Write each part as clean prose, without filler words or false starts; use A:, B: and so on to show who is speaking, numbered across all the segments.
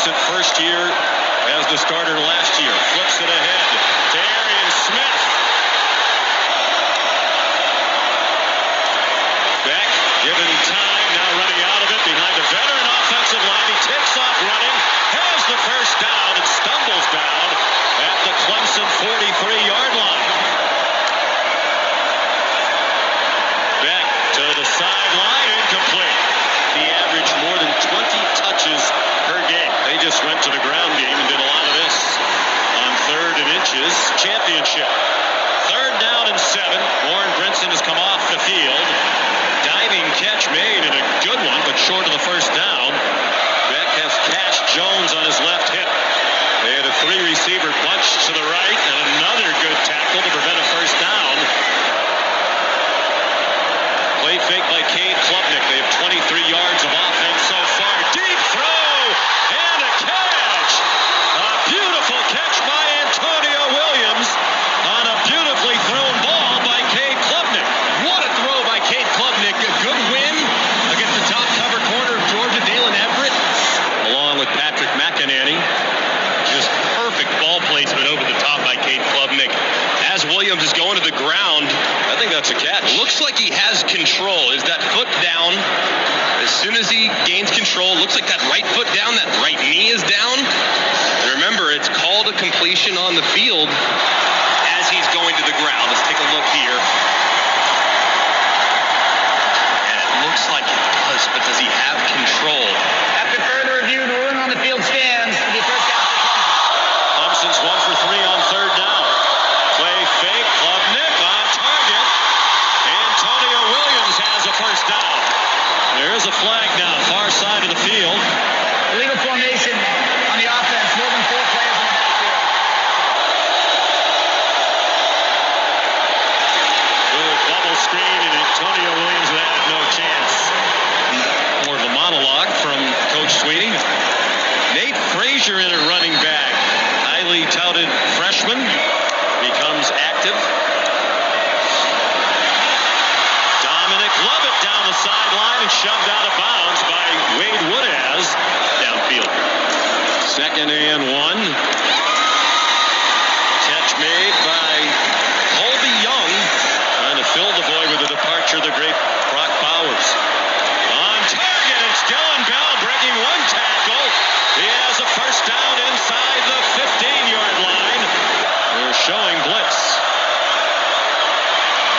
A: decent first year as the starter last year. Flips it ahead to Arian Smith. Beck given time, now running out of it behind a veteran offensive line. He takes off running, has the first down, and stumbles down at the Clemson 43-yard line. Beck to the sideline, incomplete. He averaged more than 20 touches per game. They just went to the ground game and did a lot of this on 3rd and inches. Championship. 3rd down and 7. Warren Brinson has come off the field. Diving catch made and a good one, but short of the first down. Beck has Cash Jones on his left hip. They had a 3-receiver bunch to the right and another good tackle to prevent a first down. Play fake by Cade Klubnik. They have 23 yards of offense so far. Deep throw and a catch. A beautiful catch by Antonio Williams on a beautifully thrown ball by Cade Klubnik.
B: What a throw by Cade Klubnik. A good win against the top cover corner of Georgia, Dalen Everett.
A: Along with Patrick McInerney.
B: Just perfect ball placement over the top by Cade Klubnik. As Williams is going to the ground,
A: I think that's a catch.
B: Looks like he has control. Is that foot down? As soon as he gains control, looks like that right foot down, that right knee is down. And remember, it's called a completion on the field as he's going to the ground. Let's take a look here. And it looks like it does, but does he have control?
C: After further review, the ruling on the field stands. For the first down for
A: Clemson's 1 for 3 on 3rd down. Play fake, Klubnik on target. Antonio Williams has a first down. There is a flag now, far side of the field.
C: illegal formation on the offense. More than 4 players in the backfield.
A: Little bubble screen, and Antonio Williams would have no chance. More of a monologue from Coach Sweeney. Nate Frazier in at running back. Highly touted freshman. Becomes active. Dominic Lovett down the sideline and shoved out of bounds by Wade Woodaz downfield. 2nd and 1. Catch made by Colby Young, trying to fill the void with the departure of the great Brock Bowers. On target, it's Dylan Bell breaking 1 tackle. He has a first down inside the 15-yard line. They're showing blitz.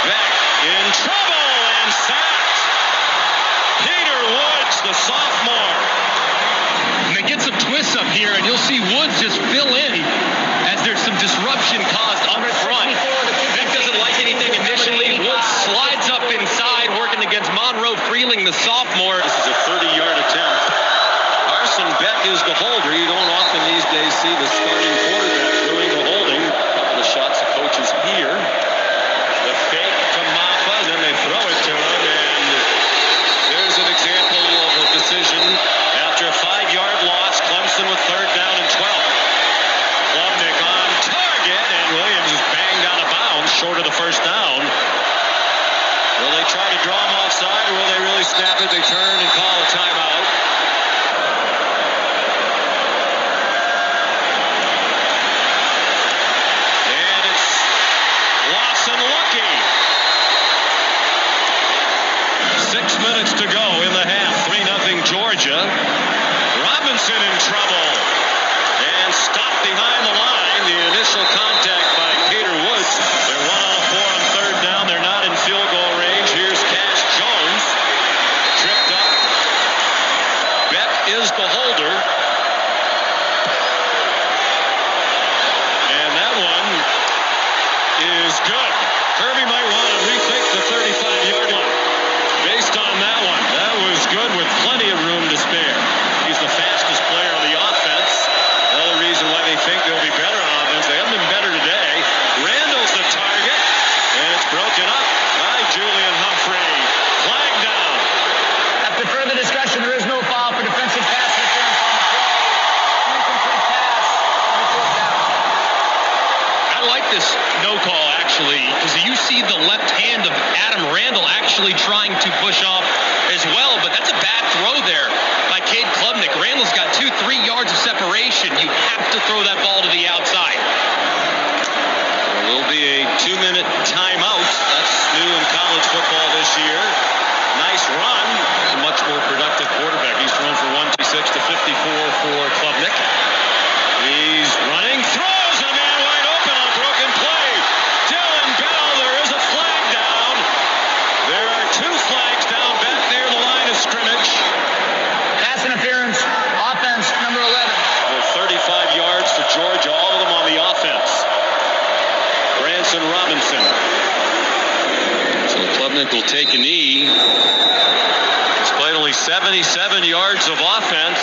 A: Back in trouble and sacked. Peter Woods, the sophomore.
B: And they get some twists up here, and you'll see Woods just fill in as there's some disruption caused up front. Vic doesn't like anything initially. Woods slides up inside, working against Monroe Freeling, the sophomore.
A: This is a 30-yard attempt. Carson Beck is the holder. You don't often these days see the starting quarterback doing the holding. The shots of coaches here. The fake to Mappa, then they throw it to him, and there's an example of a decision after a 5-yard loss. Clemson with 3rd down and 12. Klubnik on target, and Williams is banged out of bounds short of the first down. Will they try to draw him offside, or will they really snap it? They turn and call a timeout. And it's Lawson Lucky. 6 minutes to go in the half. 3-0 Georgia. Robinson in trouble. And stopped behind the line. The initial contact by Peter Woods. They're 1 on 4 on 3rd down. They're not in field goal range. Here's Cash Jones. Tripped up. Beck is the holder. And that one is good. Kirby might want to rethink the 35-yard line. Based on that one, that was good with plenty of room to spare. He's the fastest player on the offense. Another reason why they think they'll be better on offense. They haven't been better today. Randall's the target, and it's broken up by Julian Humphrey. Flag down.
C: After further discussion, there is no foul for defensive pass interference on the play. Incomplete pass. On the 4th down.
B: I like this no call, actually, because you see the left hand of Adam Randall actually trying to push off as well, but that's a bad throw there by Cade Klubnik. Randall's got 2-3 yards of separation.
A: Monken will take a knee. He's played only 77 yards of offense.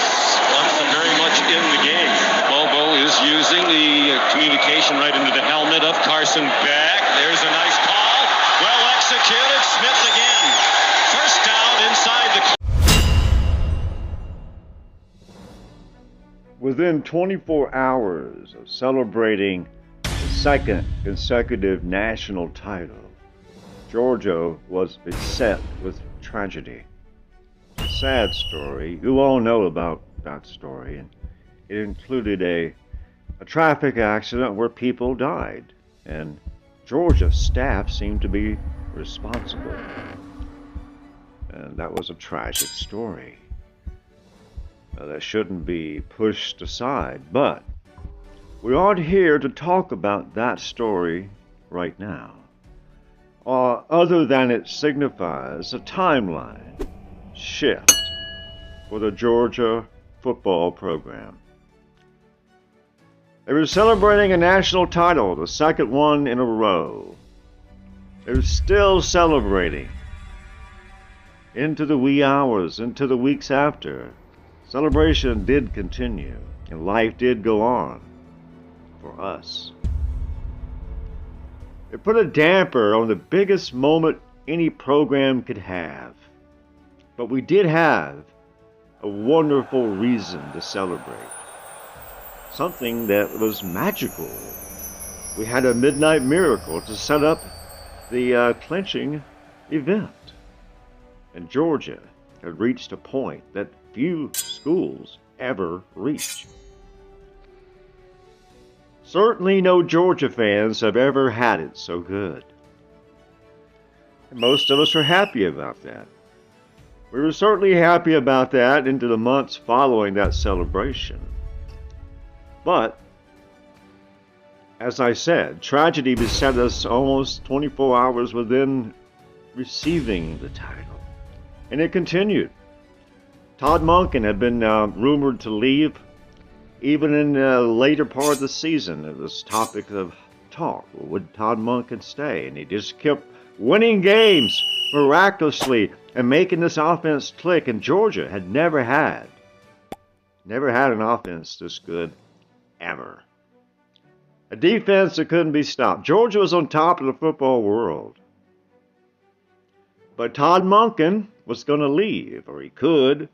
A: Clemson very much in the game. Bobo is using the communication right into the helmet of Carson Beck. There's a nice call. Well executed. Smith again. First down inside the.
D: Within 24 hours of celebrating the second consecutive national title, Georgia was beset with tragedy. A sad story. You all know about that story. And it included a traffic accident where people died, and Georgia staff seemed to be responsible. And that was a tragic story. That shouldn't be pushed aside, but we aren't here to talk about that story right now, other than it signifies a timeline shift for the Georgia football program. They were celebrating a national title, the second one in a row. They're still celebrating into the wee hours, into the weeks after. Celebration did continue, and life did go on for us. It put a damper on the biggest moment any program could have. But we did have a wonderful reason to celebrate. Something that was magical. We had a midnight miracle to set up the clinching event. And Georgia had reached a point that few schools ever reach. Certainly no Georgia fans have ever had it so good. And most of us are happy about that. We were certainly happy about that into the months following that celebration. But, as I said, tragedy beset us almost 24 hours within receiving the title. And it continued. Todd Monken had been rumored to leave. Even in the later part of the season, it was topic of talk. Would Todd Monken stay? And he just kept winning games miraculously and making this offense click. And Georgia had never had an offense this good ever. A defense that couldn't be stopped. Georgia was on top of the football world. But Todd Monken was going to leave, or he could.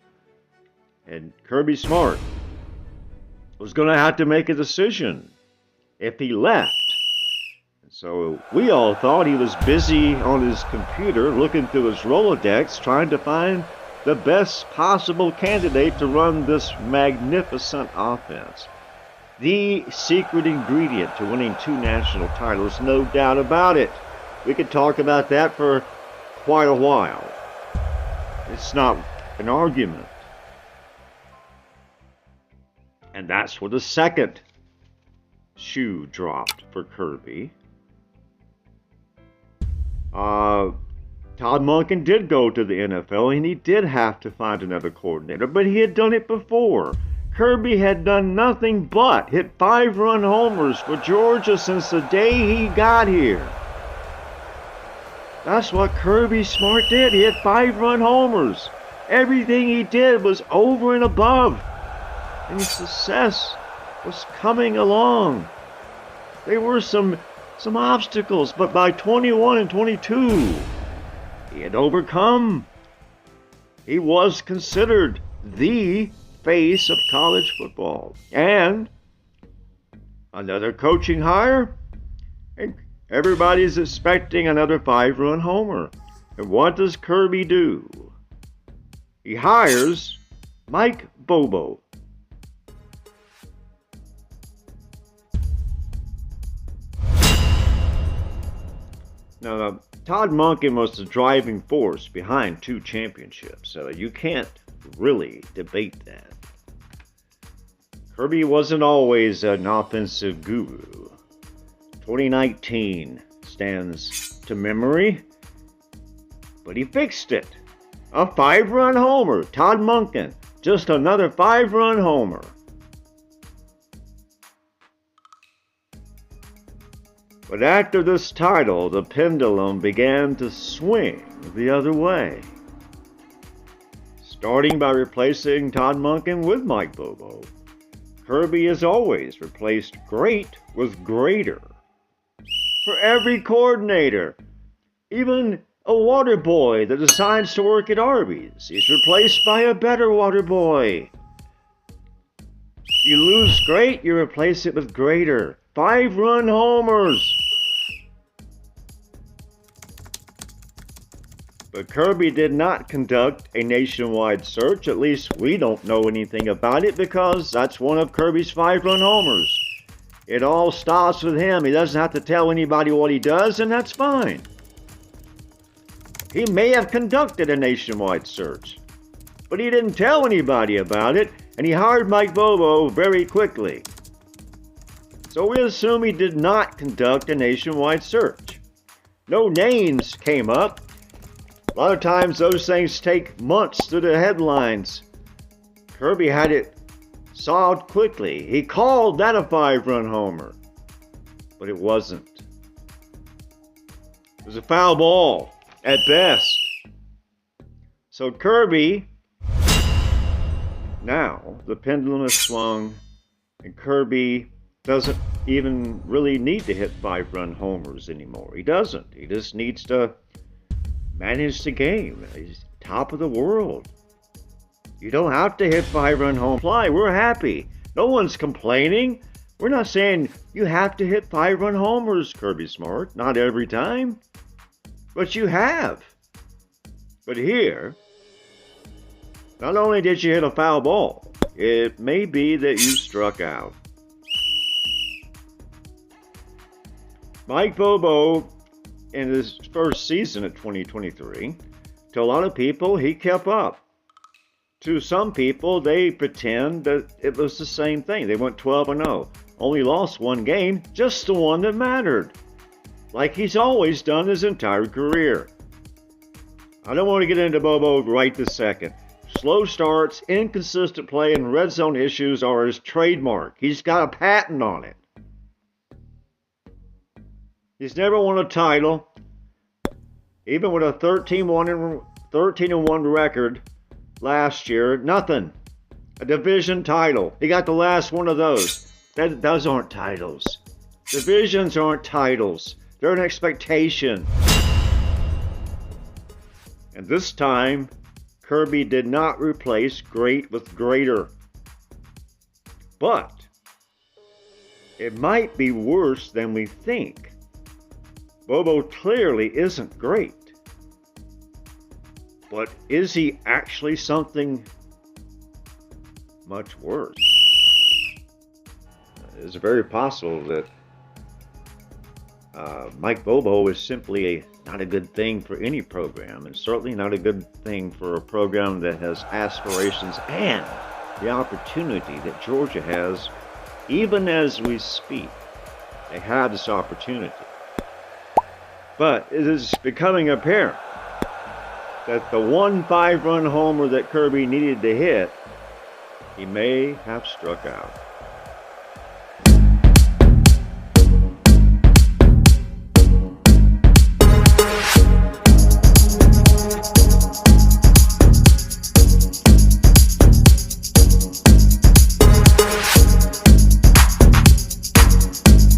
D: And Kirby Smart was going to have to make a decision if he left. And so we all thought he was busy on his computer looking through his Rolodex trying to find the best possible candidate to run this magnificent offense. The secret ingredient to winning 2 national titles, no doubt about it. We could talk about that for quite a while. It's not an argument. And that's where the second shoe dropped for Kirby. Todd Monken did go to the NFL, and he did have to find another coordinator, but he had done it before. Kirby had done nothing but hit 5-run homers for Georgia since the day he got here. That's what Kirby Smart did. He hit 5-run homers. Everything he did was over and above. And his success was coming along. There were some obstacles, but by 21 and 22, he had overcome. He was considered the face of college football. And another coaching hire, and everybody's expecting another 5-run homer. And what does Kirby do? He hires Mike Bobo. Now, Todd Monken was the driving force behind 2 championships, so you can't really debate that. Kirby wasn't always an offensive guru. 2019 stands to memory, but he fixed it. A 5-run homer. Todd Monken, just another 5-run homer. But after this title, the pendulum began to swing the other way. Starting by replacing Todd Monken with Mike Bobo, Kirby has always replaced great with greater. For every coordinator, even a water boy that decides to work at Arby's is replaced by a better water boy. You lose great, you replace it with greater. 5-run homers. But Kirby did not conduct a nationwide search. At least we don't know anything about it because that's one of Kirby's 5-run homers. It all stops with him. He doesn't have to tell anybody what he does, and that's fine. He may have conducted a nationwide search, but he didn't tell anybody about it, and he hired Mike Bobo very quickly. So we assume he did not conduct a nationwide search. No names came up. A lot of times those things take months through the headlines. Kirby had it solved quickly. He called that a 5-run homer, but it wasn't. It was a foul ball at best. So Kirby, now the pendulum has swung, and Kirby doesn't even really need to hit 5-run homers anymore. He doesn't. He just needs to manage the game. He's top of the world. You don't have to hit 5-run home fly. We're happy. No one's complaining. We're not saying you have to hit 5-run homers, Kirby Smart. Not every time. But you have. But here, not only did you hit a foul ball, it may be that you struck out. Mike Bobo, in his first season at 2023, to a lot of people, he kept up. To some people, they pretend that it was the same thing. They went 12-0, only lost one game, just the one that mattered, like he's always done his entire career. I don't want to get into Bobo right this second. Slow starts, inconsistent play, and red zone issues are his trademark. He's got a patent on it. He's never won a title, even with a 13-1 record last year. Nothing. A division title. He got the last one of those. Those aren't titles. Divisions aren't titles. They're an expectation. And this time, Kirby did not replace great with greater. But it might be worse than we think. Bobo clearly isn't great. But is he actually something much worse? It's very possible that Mike Bobo is simply not a good thing for any program, and certainly not a good thing for a program that has aspirations and the opportunity that Georgia has. Even as we speak, they have this opportunity. But it is becoming apparent that the one 5-run homer that Kirby needed to hit, he may have struck out.